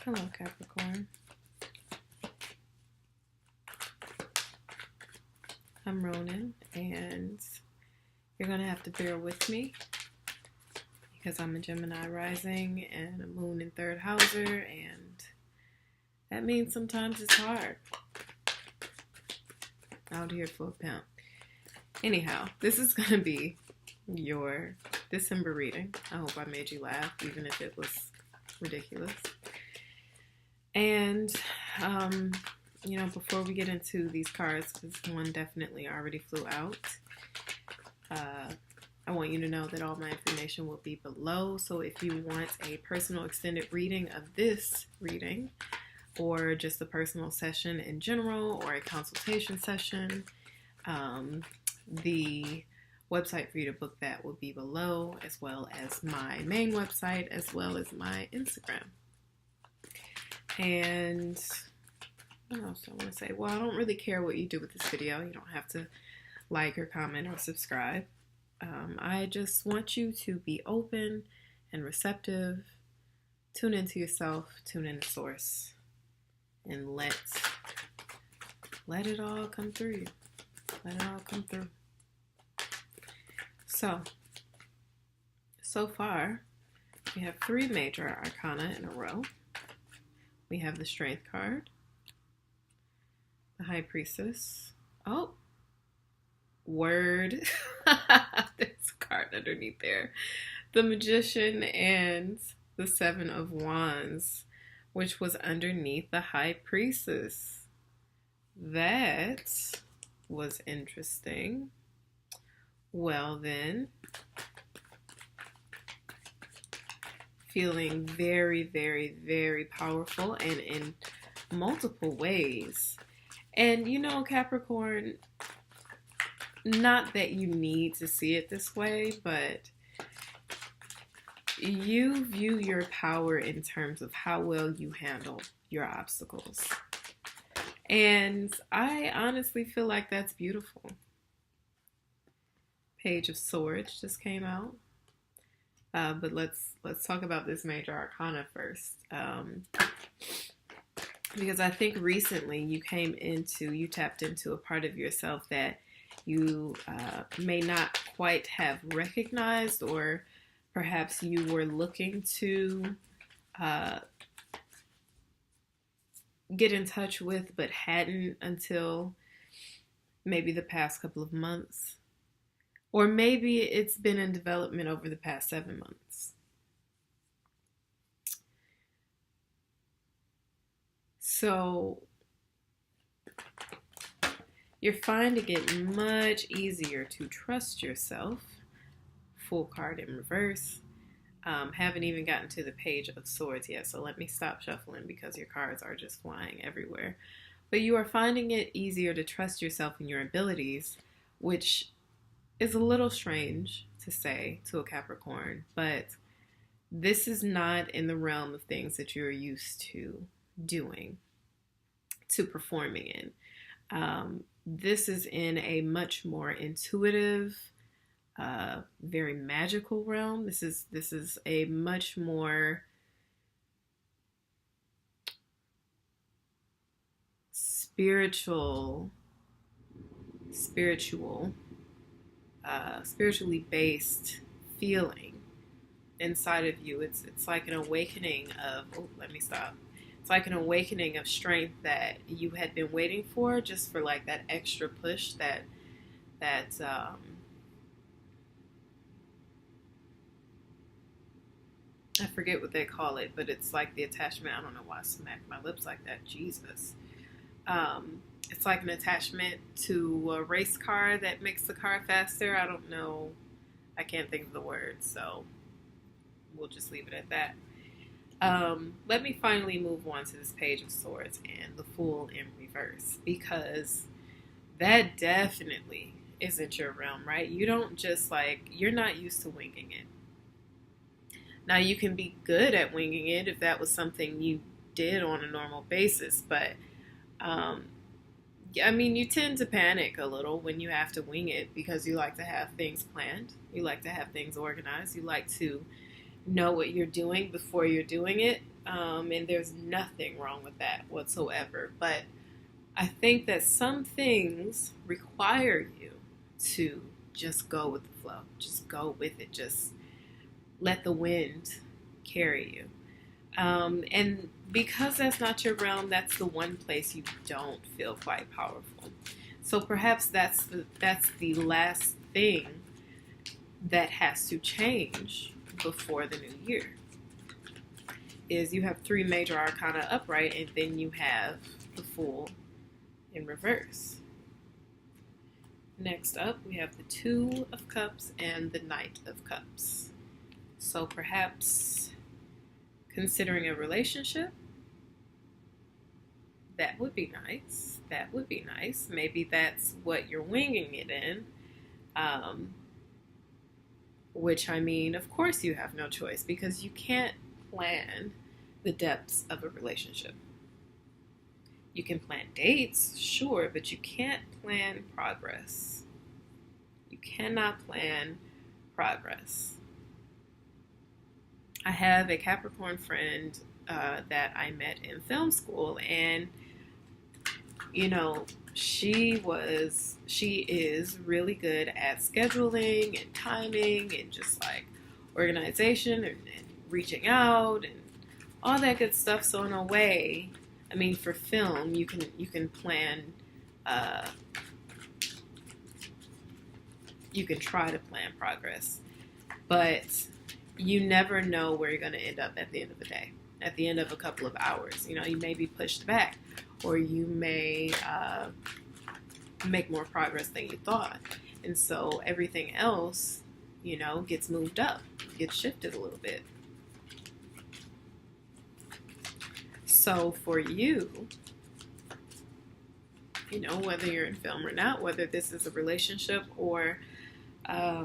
Hello, Capricorn. I'm Ronan, and you're going to have to bear with me because I'm a Gemini rising and a moon in third houser, and that means sometimes it's hard out here for a pimp. Anyhow, this is going to be your December reading. I hope I made you laugh, even if it was ridiculous. And, before we get into these cards, because one definitely already flew out, I want you to know that all my information will be below. So if you want a personal extended reading of this reading, or just a personal session in general, or a consultation session, the website for you to book that will be below, as well as my main website, as well as my Instagram. And what else I want to say? Well, I don't really care what you do with this video. You don't have to like or comment or subscribe. I just want you to be open and receptive. Tune into yourself, tune into source, and let it all come through you. Let it all come through. So far, we have 3 major arcana in a row. We have the Strength card, the High Priestess. Oh, word. There's a card underneath there. The Magician and the 7 of Wands, which was underneath the High Priestess. That was interesting. Well then, feeling very, very, very powerful and in multiple ways. And Capricorn, not that you need to see it this way, but you view your power in terms of how well you handle your obstacles. And I honestly feel like that's beautiful. Page of Swords just came out. But let's talk about this major arcana first. Because I think recently you tapped into a part of yourself that you may not quite have recognized, or perhaps you were looking to get in touch with, but hadn't until maybe the past couple of months. Or maybe it's been in development over the past 7 months. So you're finding it much easier to trust yourself. Full card in reverse. Haven't even gotten to the Page of Swords yet, so let me stop shuffling because your cards are just flying everywhere. But you are finding it easier to trust yourself and your abilities, which is a little strange to say to a Capricorn, but this is not in the realm of things that you're used to doing, to performing in. This is in a much more intuitive, very magical realm. This is a much more spiritually based feeling inside of you. It's like an awakening of, It's like an awakening of strength that you had been waiting for, just for like that extra push that I forget what they call it, but it's like the attachment. I don't know why I smacked my lips like that. Jesus. It's like an attachment to a race car that makes the car faster. I don't know. I can't think of the word, so we'll just leave it at that. Let me finally move on to this Page of Swords and the Fool in reverse, because that definitely isn't your realm, right? You don't just you're not used to winging it. Now, you can be good at winging it if that was something you did on a normal basis, but you tend to panic a little when you have to wing it because you like to have things planned. You like to have things organized. You like to know what you're doing before you're doing it. And there's nothing wrong with that whatsoever. But I think that some things require you to just go with the flow. Just go with it. Just let the wind carry you. And because that's not your realm, that's the one place you don't feel quite powerful. So perhaps that's the last thing that has to change before the new year. Is you have 3 major arcana upright, and then you have the Fool in reverse. Next up, we have the 2 of Cups and the Knight of Cups. So perhaps considering a relationship, that would be nice. That would be nice. Maybe that's what you're winging it in. Which, I mean, of course you have no choice, because you can't plan the depths of a relationship. You can plan dates, sure, but you can't plan progress. You cannot plan progress. I have a Capricorn friend that I met in film school, and you know, she is really good at scheduling and timing and just like organization and reaching out and all that good stuff. So in a way, I mean, for film, you can plan, you can try to plan progress, but you never know where you're going to end up at the end of the day, at the end of a couple of hours. You know, you may be pushed back, or you may make more progress than you thought. And so everything else, you know, gets moved up, gets shifted a little bit. So for you, you know, whether you're in film or not, whether this is a relationship or a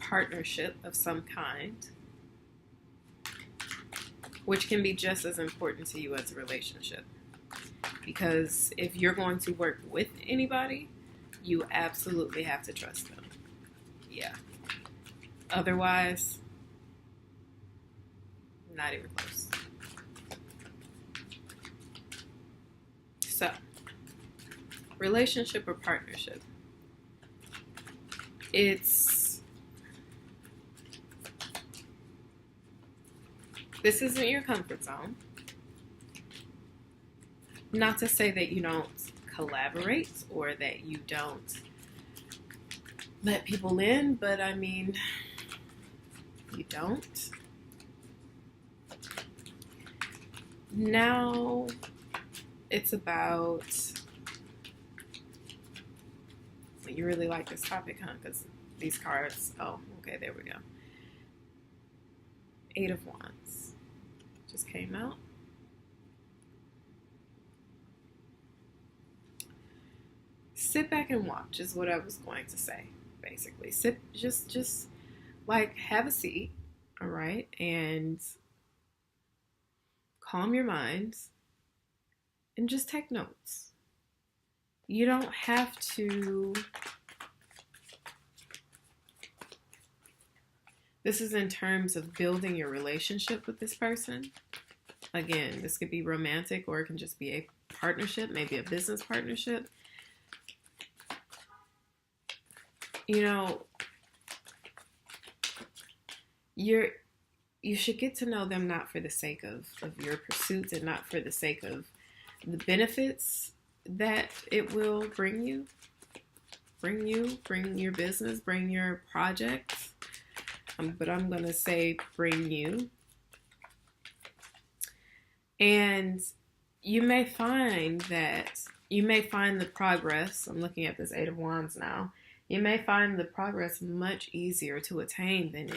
partnership of some kind, which can be just as important to you as a relationship. Because if you're going to work with anybody, you absolutely have to trust them. Yeah. Otherwise, not even close. So, relationship or partnership. This isn't your comfort zone. Not to say that you don't collaborate or that you don't let people in, but I mean, you don't. Now it's about, you really like this topic, huh? Because these cards, oh, okay, there we go. 8 of Wands just came out. Sit back and watch is what I was going to say, basically. Just like have a seat, all right, and calm your minds and just take notes. You don't have to. This is in terms of building your relationship with this person. Again, this could be romantic, or it can just be a partnership, maybe a business partnership. You know, you should get to know them not for the sake of your pursuits and not for the sake of the benefits that it will bring you, bring your business, bring your projects. But I'm going to say bring you. And you may find the progress. I'm looking at this 8 of Wands now. You may find the progress much easier to attain than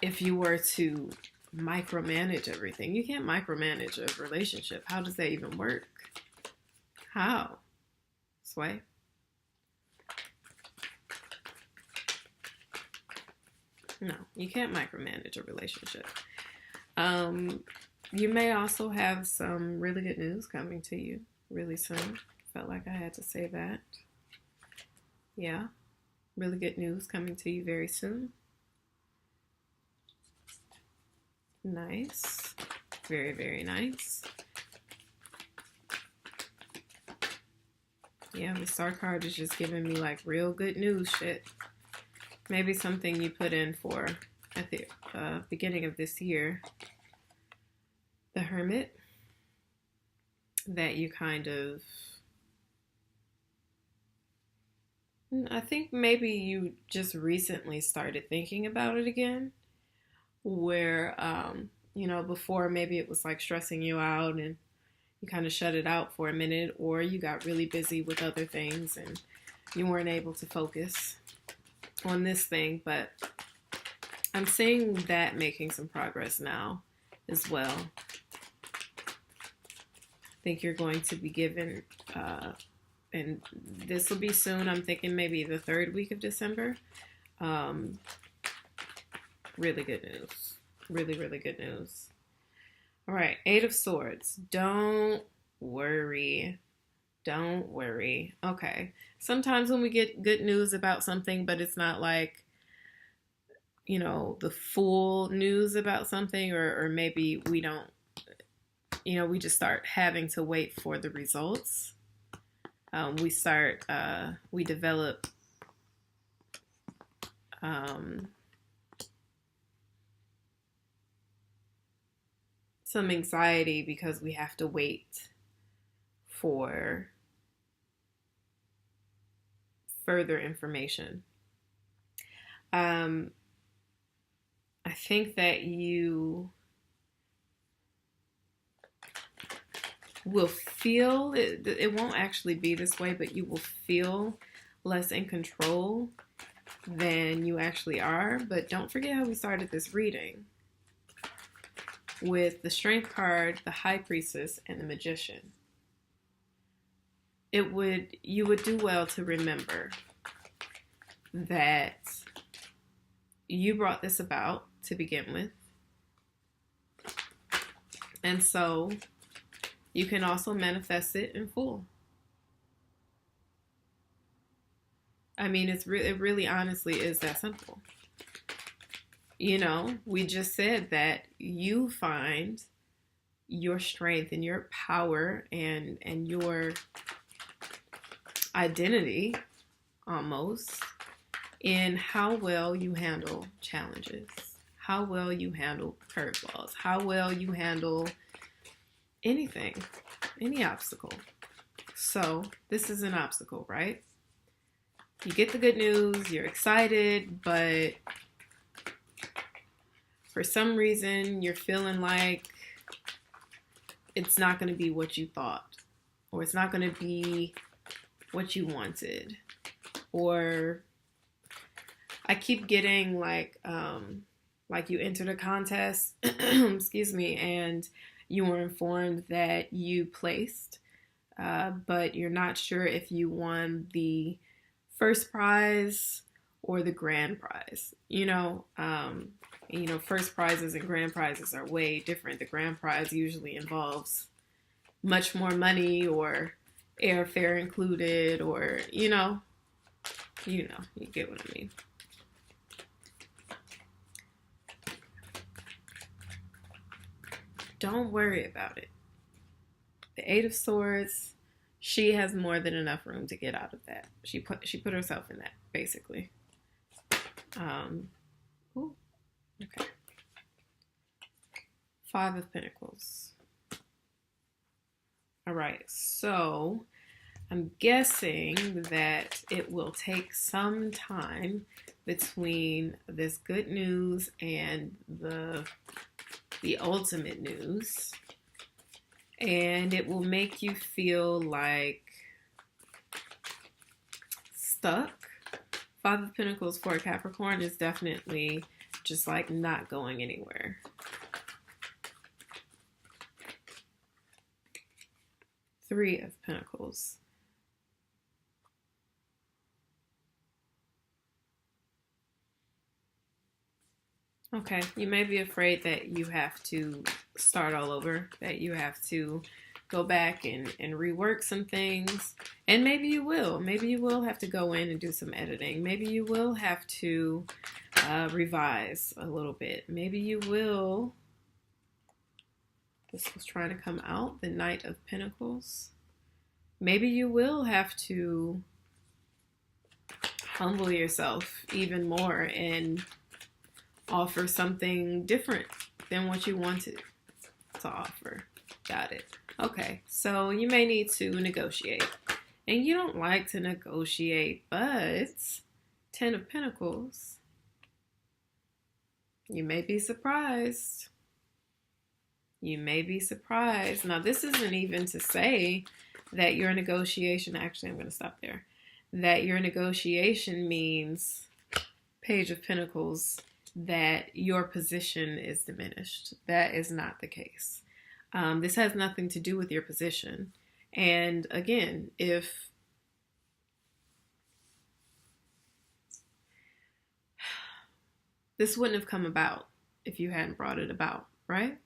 if you were to micromanage everything. You can't micromanage a relationship. How does that even work? How? Sway? No, you can't micromanage a relationship. You may also have some really good news coming to you really soon. Felt like I had to say that. Yeah, really good news coming to you very soon. Nice. Very, very nice. Yeah, the Star card is just giving me like real good news shit. Maybe something you put in for at the beginning of this year. The Hermit. That you kind of... I think maybe you just recently started thinking about it again. Where, before maybe it was like stressing you out and you kind of shut it out for a minute, or you got really busy with other things and you weren't able to focus on this thing. But I'm seeing that making some progress now as well. I think you're going to be given, and this will be soon, I'm thinking maybe the 3rd week of December. Really good news. Really, really good news. All right, 8 of Swords. Don't worry. Don't worry. Okay. Sometimes when we get good news about something, but it's not like, the full news about something, or maybe we don't, we just start having to wait for the results. We develop some anxiety because we have to wait for further information. I think that you will feel, it won't actually be this way, but you will feel less in control than you actually are. But don't forget how we started this reading with the Strength card, the High Priestess, and the Magician. You would do well to remember that you brought this about to begin with. And so you can also manifest it in full. I mean, it really honestly is that simple. We just said that you find your strength and your power and your identity almost in how well you handle challenges, how well you handle curveballs, how well you handle anything, any obstacle. So this is an obstacle, right? You get the good news, you're excited, but for some reason you're feeling like it's not going to be what you thought, or it's not going to be what you wanted. Or I keep getting like you entered a contest, excuse me, and you were informed that you placed, but you're not sure if you won the first prize or the grand prize. First prizes and grand prizes are way different. The grand prize usually involves much more money or airfare included, or, you get what I mean. Don't worry about it. The 8 of Swords, she has more than enough room to get out of that. She put herself in that, basically. Okay. 5 of Pentacles. All right, so I'm guessing that it will take some time between this good news and the ultimate news, and it will make you feel like stuck. 5 of Pentacles for a Capricorn is definitely just like not going anywhere. Three of Pentacles. Okay, you may be afraid that you have to start all over, that you have to go back and rework some things. And maybe you will. Maybe you will have to go in and do some editing. Maybe you will have to revise a little bit. Maybe you will This was trying to come out, the Knight of Pentacles. Maybe you will have to humble yourself even more and offer something different than what you wanted to offer. Got it. Okay, so you may need to negotiate. And you don't like to negotiate, but 10 of Pentacles, you may be surprised. You may be surprised. Now, this isn't even to say that your negotiation, actually, I'm going to stop there, that your negotiation means, Page of Pentacles, that your position is diminished. That is not the case. This has nothing to do with your position. And again, if this wouldn't have come about if you hadn't brought it about, right?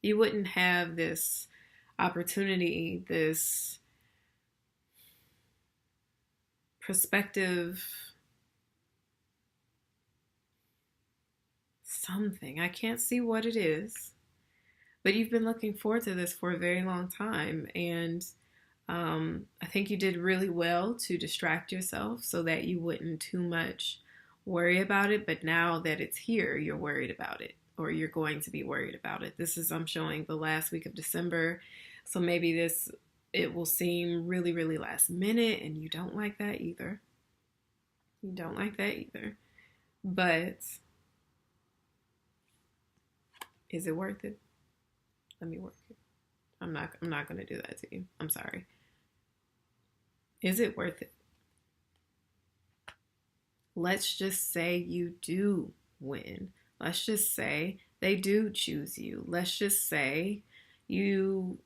You wouldn't have this opportunity, this perspective, something. I can't see what it is, but you've been looking forward to this for a very long time. And I think you did really well to distract yourself so that you wouldn't too much worry about it. But now that it's here, you're worried about it, or you're going to be worried about it. This is, I'm showing the last week of December. So maybe it will seem really, really last minute, and you don't like that either. You don't like that either. But is it worth it? Let me work it. I'm not going to do that to you. I'm sorry. Is it worth it? Let's just say you do win. Let's just say they do choose you. Let's just say you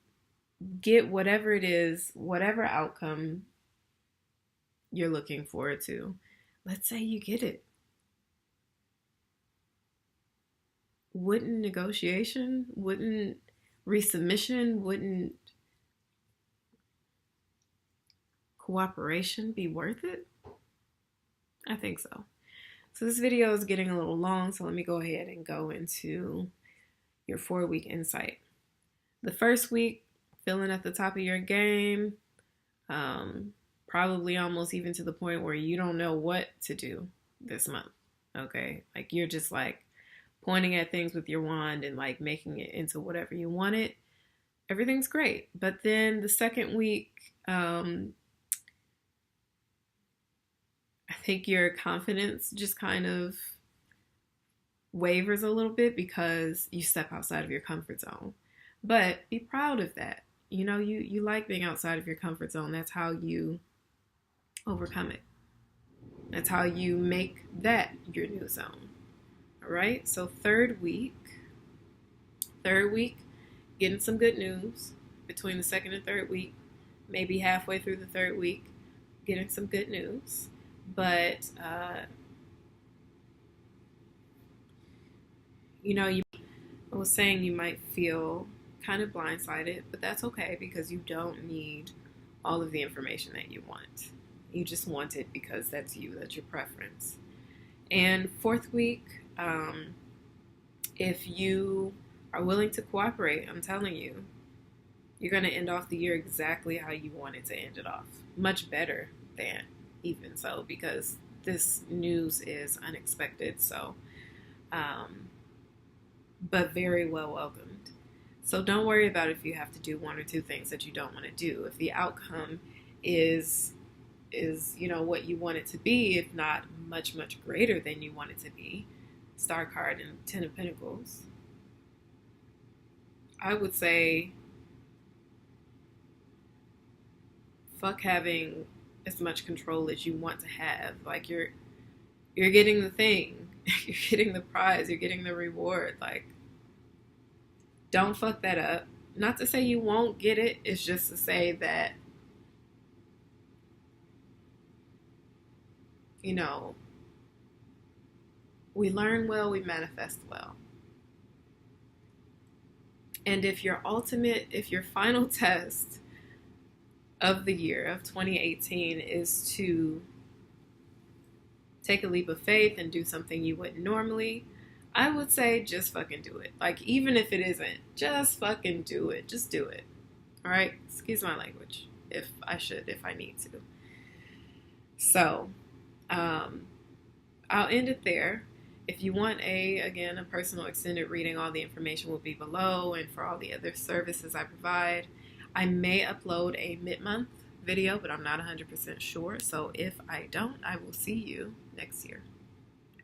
get whatever it is, whatever outcome you're looking forward to. Let's say you get it. Wouldn't negotiation, wouldn't resubmission, wouldn't cooperation be worth it? I think so. So this video is getting a little long, so let me go ahead and go into your 4-week insight. The first week, feeling at the top of your game, probably almost even to the point where you don't know what to do this month, okay? Like you're just like pointing at things with your wand and like making it into whatever you want it. Everything's great. But then the second week, I think your confidence just kind of wavers a little bit because you step outside of your comfort zone. But be proud of that. You know, you like being outside of your comfort zone. That's how you overcome it. That's how you make that your new zone. All right. So third week, getting some good news between the second and third week, maybe halfway through the third week, getting some good news. But, you know, I was saying you might feel kind of blindsided, but that's okay because you don't need all of the information that you want. You just want it because that's you, that's your preference. And fourth week, if you are willing to cooperate, I'm telling you, you're going to end off the year exactly how you wanted to end it off. Much better than even so, because this news is unexpected, so but very well welcomed. So don't worry about if you have to do one or two things that you don't want to do. If the outcome is you know what you want it to be, if not much greater than you want it to be, Star card and 10 of Pentacles, I would say fuck having as much control as you want to have. Like you're getting the thing, you're getting the prize, you're getting the reward. Like, don't fuck that up. Not to say you won't get it, it's just to say that, you know, we learn well, we manifest well. And if your final test of the year of 2018 is to take a leap of faith and do something you wouldn't normally, I would say just fucking do it. Like, even if it isn't, just fucking do it. Just do it. All right? Excuse my language if I need to. So, I'll end it there. If you want a personal extended reading, all the information will be below, and for all the other services I provide. I may upload a mid-month video, but I'm not 100% sure. So if I don't, I will see you next year.